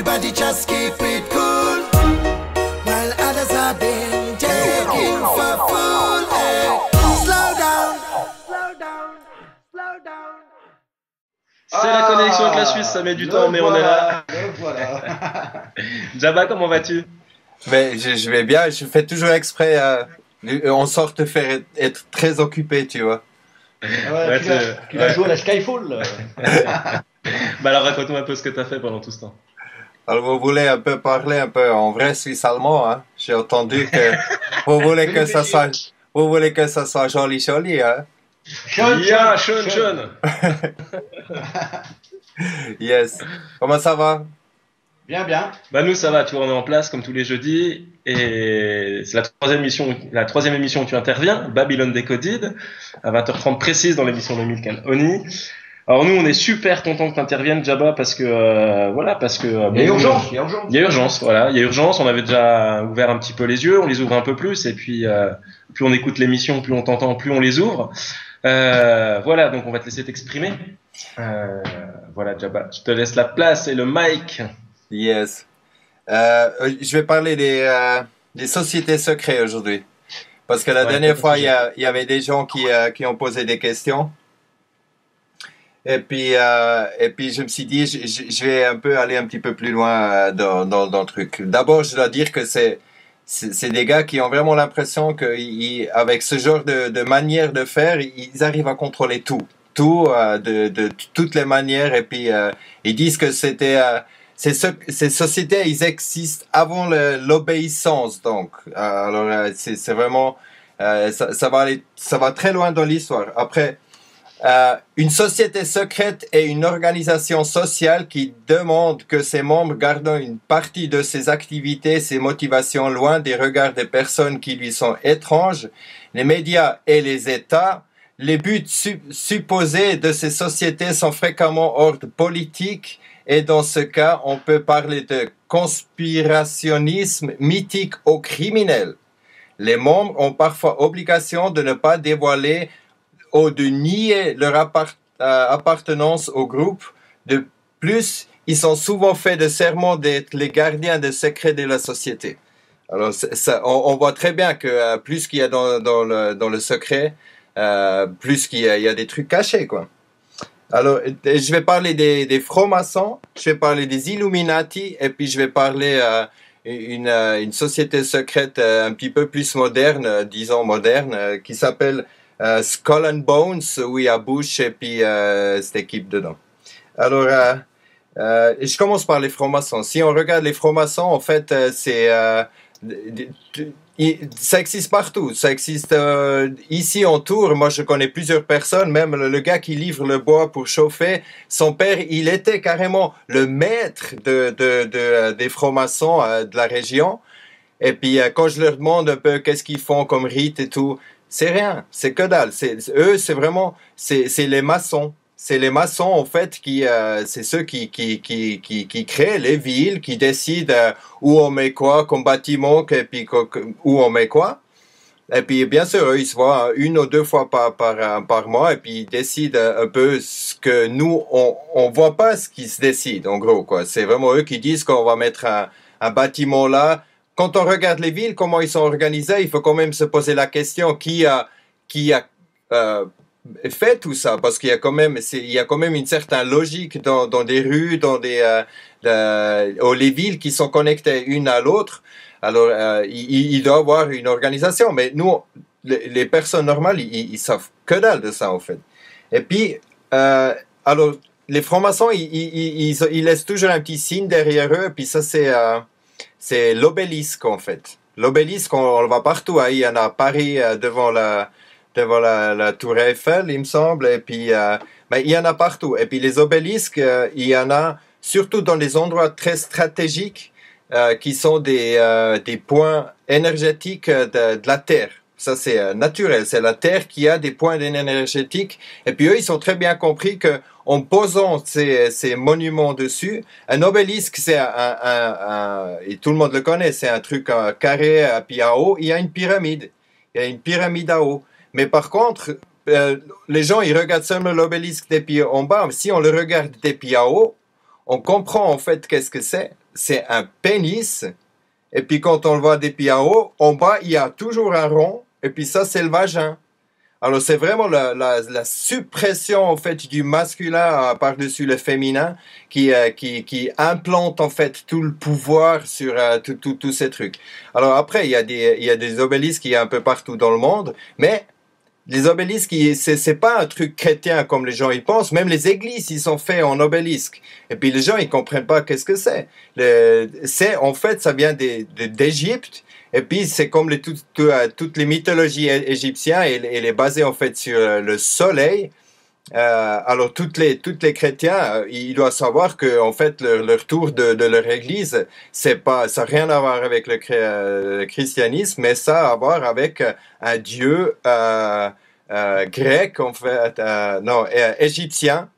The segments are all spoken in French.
Everybody just keep it cool while others are being taken for fool. Hey, slow down, slow down, slow down. C'est la connexion avec la Suisse, ça met du temps, mais on est là. Le voilà. Jabba, comment vas-tu? Mais je vais bien, je fais toujours exprès en sorte de faire être très occupé, tu vois. Ouais, tu vas jouer à la Skyfall. Bah alors raconte-moi un peu ce que t'as fait pendant tout ce temps. Alors vous voulez un peu parler un peu en vrai suisse-allemand, hein? J'ai entendu que vous voulez que ça soit joli joli, hein? Yeah, Sean. Yes. Comment ça va? Bien, bien. Bah nous ça va, tu vois, on est en place comme tous les jeudis et c'est la troisième émission où tu interviens, Babylone Decoded, à 20h30 précise dans l'émission de Milkan Oni. Alors nous on est super contents que tu interviennes, Jabba, parce que Il y a urgence, il y a urgence, voilà, il y a urgence. On avait déjà ouvert un petit peu les yeux, on les ouvre un peu plus et puis plus on écoute l'émission, plus on t'entend, plus on les ouvre. Voilà, donc on va te laisser t'exprimer. Voilà, Jabba, je te laisse la place et le mic. Yes. Je vais parler des sociétés secrètes aujourd'hui. Parce que la dernière fois, il y avait des gens qui ont posé des questions. Et puis je me suis dit, je vais un peu aller un petit peu plus loin dans le truc. D'abord, je dois dire que c'est des gars qui ont vraiment l'impression qu'avec ce genre de manière de faire, ils arrivent à contrôler tout. Tout, de toutes les manières. Et puis, ils disent que ces sociétés, ils existent avant l'obéissance, donc. Alors, c'est vraiment, ça va très loin dans l'histoire. Après, une société secrète est une organisation sociale qui demande que ses membres gardent une partie de ses activités, ses motivations loin des regards des personnes qui lui sont étranges, les médias et les États. Les buts supposés de ces sociétés sont fréquemment ordre politique. Et dans ce cas, on peut parler de conspirationnisme mythique ou criminel. Les membres ont parfois obligation de ne pas dévoiler ou de nier leur appartenance au groupe. De plus, ils sont souvent faits de serment d'être les gardiens des secrets de la société. Alors, on voit très bien que plus qu'il y a dans le secret, plus qu'il y a des trucs cachés, quoi. Alors, je vais parler des francs-maçons, je vais parler des Illuminati, et puis je vais parler une société secrète un petit peu plus moderne, disons moderne, qui s'appelle Skull and Bones, où il y a Bush et puis cette équipe dedans. Alors, je commence par les francs-maçons. Si on regarde les francs-maçons, en fait, ça existe partout. Ça existe ici en Tours. Moi, je connais plusieurs personnes. Même le gars qui livre le bois pour chauffer, son père, il était carrément le maître des francs-maçons de la région. Et puis, quand je leur demande un peu qu'est-ce qu'ils font comme rite et tout, c'est rien. C'est que dalle. Eux, c'est vraiment, c'est les maçons. C'est les maçons, en fait, c'est ceux qui créent les villes, qui décident où on met quoi comme bâtiment, et puis où on met quoi. Et puis, bien sûr, eux, ils se voient une ou deux fois par mois, et puis ils décident un peu ce que nous, on voit pas ce qui se décide, en gros, quoi. C'est vraiment eux qui disent qu'on va mettre un bâtiment là. Quand on regarde les villes, comment ils sont organisés, il faut quand même se poser la question qui a fait tout ça, parce qu'il y a quand même une certaine logique dans des rues, dans les villes qui sont connectées une à l'autre. Alors, il doit y avoir une organisation, mais nous, les personnes normales, ils savent que dalle de ça, en fait. Et puis, alors, les francs-maçons, ils laissent toujours un petit signe derrière eux, puis ça, c'est l'obélisque, en fait. L'obélisque, on le voit partout, hein. Il y en a à Paris, devant la tour Eiffel, il me semble, et puis il y en a partout. Et puis les obélisques, il y en a surtout dans des endroits très stratégiques qui sont des points énergétiques de la Terre. Ça, c'est naturel. C'est la Terre qui a des points énergétiques. Et puis eux, ils ont très bien compris que en posant ces monuments dessus, un obélisque, c'est et tout le monde le connaît, c'est un truc carré, puis en haut, il y a une pyramide. Il y a une pyramide en haut. Mais par contre, les gens, ils regardent seulement l'obélisque depuis en bas. Si on le regarde depuis en haut, on comprend en fait qu'est-ce que c'est. c'est un pénis. Et puis quand on le voit depuis en haut, en bas, il y a toujours un rond. Et puis ça, c'est le vagin. Alors c'est vraiment la suppression en fait du masculin par-dessus le féminin qui implante en fait tout le pouvoir sur tous ces trucs. Alors après, il y a des obélisques qui y a un peu partout dans le monde, mais les obélisques, c'est pas un truc chrétien comme les gens y pensent. Même les églises, ils sont faits en obélisques. Et puis les gens, ils comprennent pas qu'est-ce que c'est. En fait, ça vient d'Égypte. Et puis c'est comme toutes les mythologies égyptiennes, elle est basée en fait sur le soleil. Alors toutes les chrétiens, ils doivent savoir que en fait leur tour de leur église, ça n'a rien à voir avec le christianisme, mais ça a à voir avec un dieu grec en fait, non égyptien.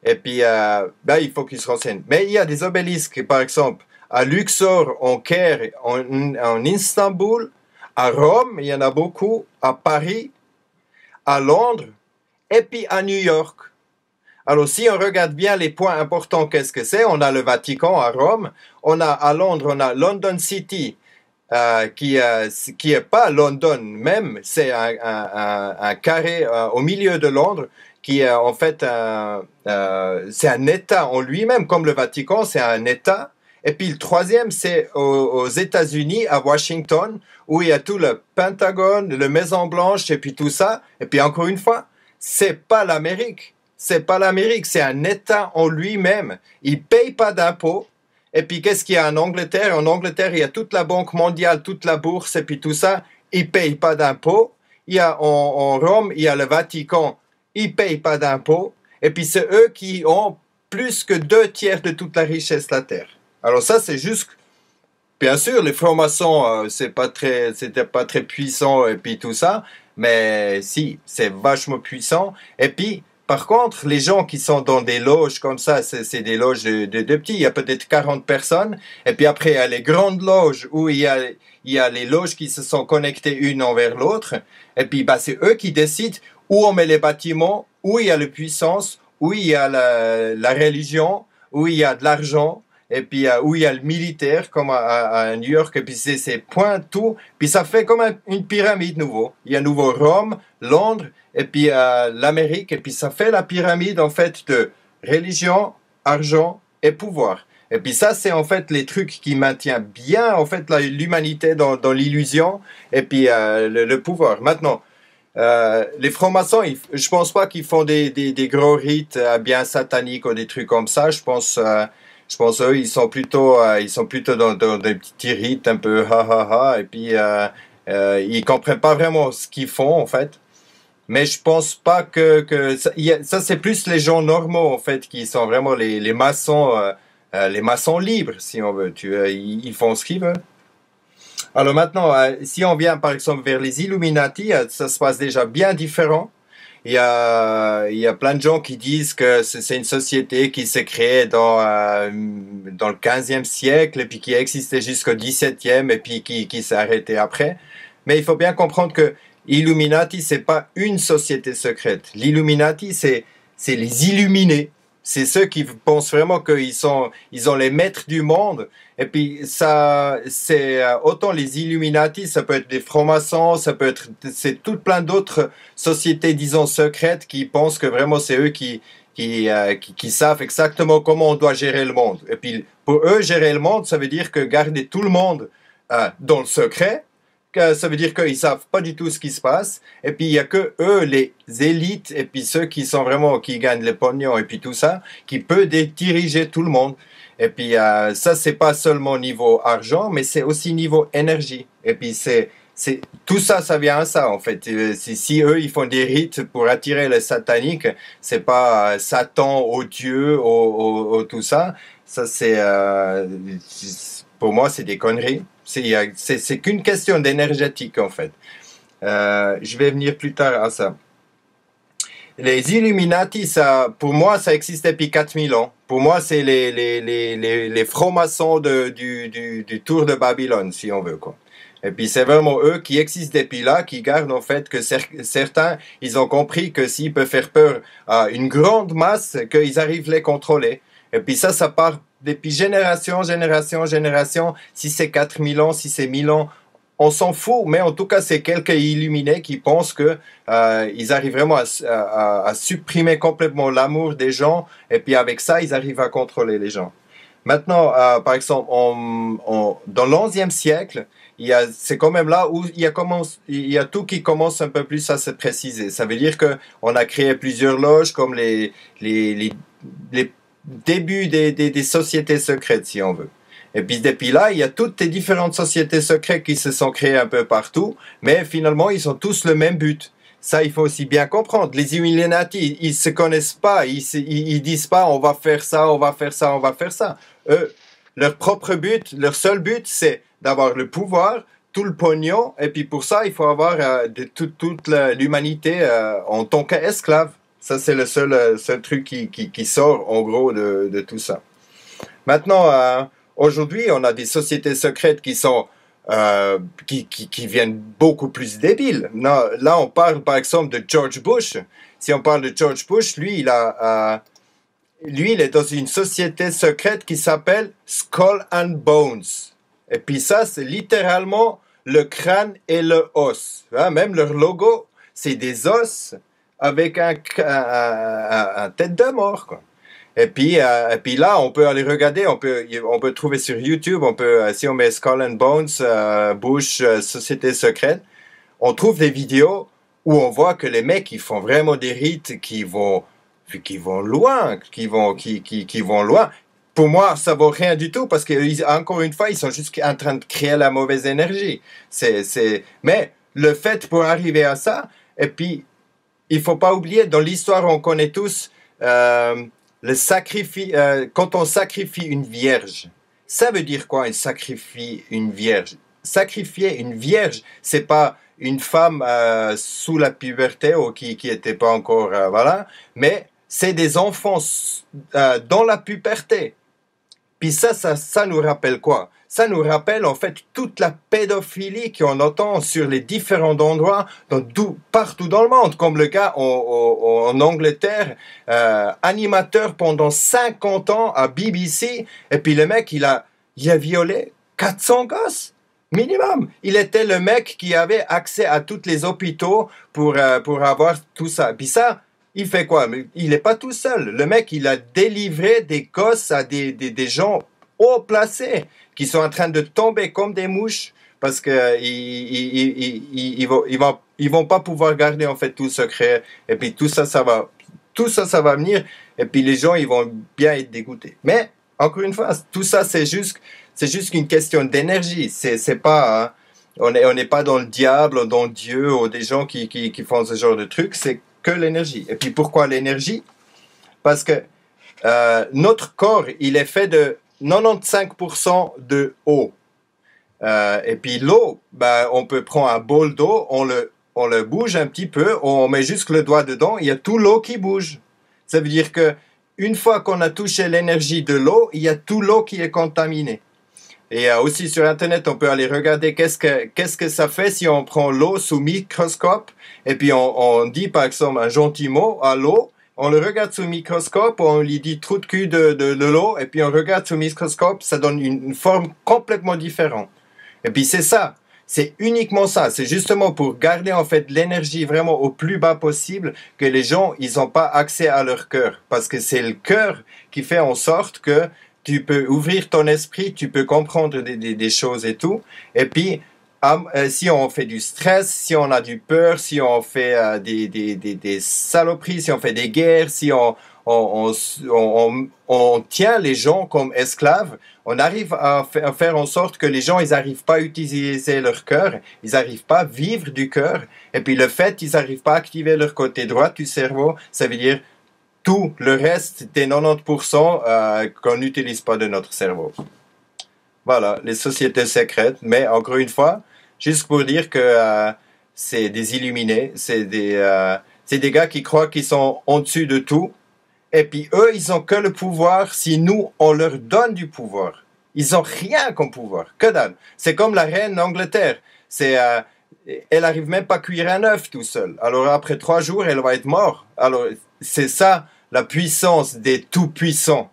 Et puis il faut qu'ils se renseignent. Mais il y a des obélisques, par exemple à Luxor, en Caire, en Istanbul, à Rome, il y en a beaucoup, à Paris, à Londres, et puis à New York. Alors, si on regarde bien les points importants, qu'est-ce que c'est? On a le Vatican à Rome, à Londres, on a London City, qui est pas London même, c'est un carré au milieu de Londres, qui est en fait c'est un État en lui-même, comme le Vatican, c'est un État. Et puis le troisième, c'est aux États-Unis, à Washington, où il y a tout le Pentagone, le Maison Blanche, et puis tout ça. Et puis encore une fois, c'est pas l'Amérique. C'est pas l'Amérique, c'est un État en lui-même. Il paye pas d'impôts. Et puis qu'est-ce qu'il y a en Angleterre? En Angleterre, il y a toute la Banque mondiale, toute la bourse, et puis tout ça. Ils payent pas d'impôts. Il y a en Rome, il y a le Vatican. Ils payent pas d'impôts. Et puis c'est eux qui ont plus que 2/3 de toute la richesse de la Terre. Alors ça, c'est juste, bien sûr, les francs-maçons, c'était pas très puissant et puis tout ça, mais si, c'est vachement puissant. Et puis, par contre, les gens qui sont dans des loges comme ça, c'est des loges de petits, il y a peut-être 40 personnes. Et puis après, il y a les grandes loges où il y a les loges qui se sont connectées une envers l'autre. Et puis, c'est eux qui décident où on met les bâtiments, où il y a la puissance, où il y a la religion, où il y a de l'argent. Et puis où il y a le militaire, comme à New York, et puis c'est point tout, puis ça fait comme une pyramide nouveau. Il y a nouveau Rome, Londres, et puis l'Amérique, et puis ça fait la pyramide en fait de religion, argent et pouvoir. Et puis ça, c'est en fait les trucs qui maintiennent bien en fait l'humanité dans l'illusion, et puis le pouvoir. Maintenant, les francs-maçons, je pense pas qu'ils font des gros rites bien sataniques ou des trucs comme ça. Je pense eux, ils sont plutôt dans des petits rites un peu ha, et puis ils comprennent pas vraiment ce qu'ils font en fait. Mais je pense pas que ça c'est plus les gens normaux en fait qui sont vraiment les maçons libres si on veut. Ils font ce qu'ils veulent. Alors maintenant, si on vient par exemple vers les Illuminati, ça se passe déjà bien différent. Il y a plein de gens qui disent que c'est une société qui s'est créée dans le 15e siècle et puis qui a existé jusqu'au 17e et puis qui s'est arrêtée après. Mais il faut bien comprendre que Illuminati, c'est pas une société secrète. L'Illuminati, c'est les illuminés. C'est ceux qui pensent vraiment qu'ils ont les maîtres du monde. Et puis ça, c'est autant les Illuminati, ça peut être des francs-maçons, c'est tout plein d'autres sociétés, disons secrètes, qui pensent que vraiment c'est eux qui savent exactement comment on doit gérer le monde. Et puis pour eux, gérer le monde, ça veut dire que garder tout le monde dans le secret. Ça veut dire qu'ils savent pas du tout ce qui se passe. Et puis il y a que eux, les élites, et puis ceux qui sont vraiment qui gagnent les pognons et puis tout ça, qui peuvent diriger tout le monde. Et puis ça, c'est pas seulement niveau argent, mais c'est aussi niveau énergie. Et puis tout ça, ça vient à ça en fait. Si eux, ils font des rites pour attirer le satanique, c'est pas Satan au Dieu, au tout ça. Ça pour moi, c'est des conneries. C'est qu'une question d'énergétique en fait. Je vais venir plus tard à ça. Les Illuminati, pour moi, ça existe depuis 4000 ans. Pour moi, c'est les francs-maçons du tour de Babylone, si on veut, quoi. Et puis, c'est vraiment eux qui existent depuis là, qui gardent en fait que certains, ils ont compris que s'ils peuvent faire peur à une grande masse, qu'ils arrivent à les contrôler. Et puis ça part depuis génération, si c'est 4000 ans, si c'est 1000 ans, on s'en fout, mais en tout cas, c'est quelques illuminés qui pensent que ils arrivent vraiment à supprimer complètement l'amour des gens, et puis avec ça, ils arrivent à contrôler les gens. Maintenant, par exemple, dans l'11e siècle, c'est quand même là où il y a tout qui commence un peu plus à se préciser. Ça veut dire qu'on a créé plusieurs loges comme les débuts des sociétés secrètes, si on veut. Et puis depuis là, il y a toutes les différentes sociétés secrètes qui se sont créées un peu partout, mais finalement, ils ont tous le même but. Ça, il faut aussi bien comprendre. Les Illuminati, ils se connaissent pas, ils disent pas on va faire ça, on va faire ça, on va faire ça. Eux, leur propre but, leur seul but, c'est d'avoir le pouvoir, tout le pognon, et puis pour ça, il faut avoir toute l'humanité en tant qu'esclave. Ça, c'est le seul truc qui sort, en gros, de tout ça. Maintenant, aujourd'hui, on a des sociétés secrètes qui sont qui viennent beaucoup plus débiles. Là, on parle, par exemple, de George Bush. Si on parle de George Bush, lui, il est dans une société secrète qui s'appelle Skull and Bones. Et puis ça, c'est littéralement le crâne et le os. Même leur logo, c'est des os avec un tête de mort, quoi. Et puis là, on peut aller regarder, on peut trouver sur YouTube, si on met Skull and Bones, Bush, Société secrète, on trouve des vidéos où on voit que les mecs, ils font vraiment des rites qui vont loin, qui vont loin. Pour moi, ça vaut rien du tout parce que, encore une fois, ils sont juste en train de créer la mauvaise énergie. Mais le fait pour arriver à ça, et puis, il faut pas oublier, dans l'histoire, on connaît tous, le sacrifice, quand on sacrifie une vierge, ça veut dire quoi, sacrifier une vierge? Sacrifier une vierge, c'est pas une femme sous la puberté ou qui était pas encore, voilà, mais c'est des enfants dans la puberté. Puis ça nous rappelle quoi? Ça nous rappelle en fait toute la pédophilie qu'on entend sur les différents endroits, partout dans le monde, comme le gars en Angleterre, animateur pendant 50 ans à BBC, et puis le mec, il a violé 400 gosses, minimum. Il était le mec qui avait accès à tous les hôpitaux pour avoir tout ça. Puis ça, il fait quoi? Il n'est pas tout seul. Le mec, il a délivré des gosses à des gens haut placés qui sont en train de tomber comme des mouches parce que ils vont pas pouvoir garder en fait tout secret. Et puis tout ça va venir. Et puis les gens, ils vont bien être dégoûtés. Mais encore une fois, tout ça, c'est juste une question d'énergie. C'est pas, hein, on n'est pas dans le diable, dans Dieu ou des gens qui font ce genre de trucs. C'est que l'énergie. Et puis pourquoi l'énergie? Parce que notre corps, il est fait de 95% de eau. Et puis l'eau, on peut prendre un bol d'eau, on le bouge un petit peu, on met juste le doigt dedans, il y a tout l'eau qui bouge. Ça veut dire que une fois qu'on a touché l'énergie de l'eau, il y a tout l'eau qui est contaminée. Et aussi sur Internet, on peut aller regarder qu'est-ce que ça fait si on prend l'eau sous microscope et puis on dit par exemple un gentil mot à l'eau, on le regarde sous microscope, on lui dit trou de cul de l'eau et puis on regarde sous microscope, ça donne une forme complètement différente. Et puis c'est ça, c'est uniquement ça, c'est justement pour garder en fait l'énergie vraiment au plus bas possible que les gens, ils n'ont pas accès à leur cœur. Parce que c'est le cœur qui fait en sorte que tu peux ouvrir ton esprit, tu peux comprendre des choses et tout. Et puis, si on fait du stress, si on a du peur, si on fait des saloperies, si on fait des guerres, si on tient les gens comme esclaves, on arrive à faire en sorte que les gens, ils n'arrivent pas à utiliser leur cœur, ils n'arrivent pas à vivre du cœur. Et puis le fait, ils n'arrivent pas à activer leur côté droit du cerveau, ça veut dire tout le reste des 90% qu'on n'utilise pas de notre cerveau. Voilà, les sociétés secrètes. Mais encore une fois, juste pour dire que c'est des illuminés, c'est des gars qui croient qu'ils sont en-dessus de tout. Et puis eux, ils ont que le pouvoir si nous, on leur donne du pouvoir. Ils ont rien comme pouvoir, que dalle. C'est comme la reine d'Angleterre. Elle arrive même pas à cuire un œuf tout seul. Alors après 3 jours, elle va être morte. Alors c'est ça la puissance des tout-puissants.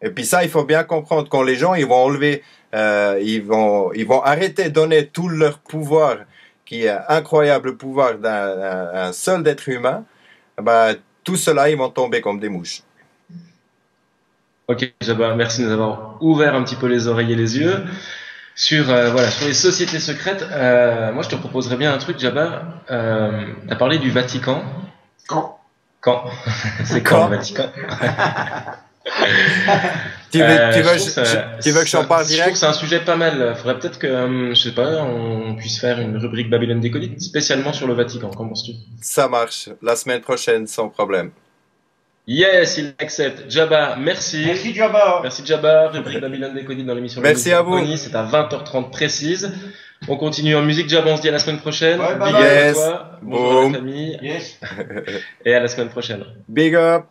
Et puis ça, il faut bien comprendre, quand les gens ils vont enlever, ils vont arrêter de donner tout leur pouvoir, qui est incroyable pouvoir d'un seul être humain, bah, tout cela, ils vont tomber comme des mouches. Ok, Jabba, merci de nous avoir ouvert un petit peu les oreilles et les yeux sur sur les sociétés secrètes. Moi, je te proposerais bien un truc, Jabba. T'as parlé du Vatican. Quand c'est quand le Vatican? Tu veux que j'en parle direct? Je trouve que c'est un sujet pas mal. Il faudrait peut-être que, je sais pas, on puisse faire une rubrique Babylone Décodée spécialement sur le Vatican. Qu'en penses-tu? Ça marche. La semaine prochaine, sans problème. Yes, il accepte. Jabba, merci. Merci Jabba. Merci Jabba. Rubrique Babylone Décodée dans l'émission. Merci à vous. C'est à 20h30 précise. On continue en musique. Jabba, on se dit à la semaine prochaine. Ouais, bye Big bye. up à toi. Bonjour à la famille. Yes. Et à la semaine prochaine. Big up.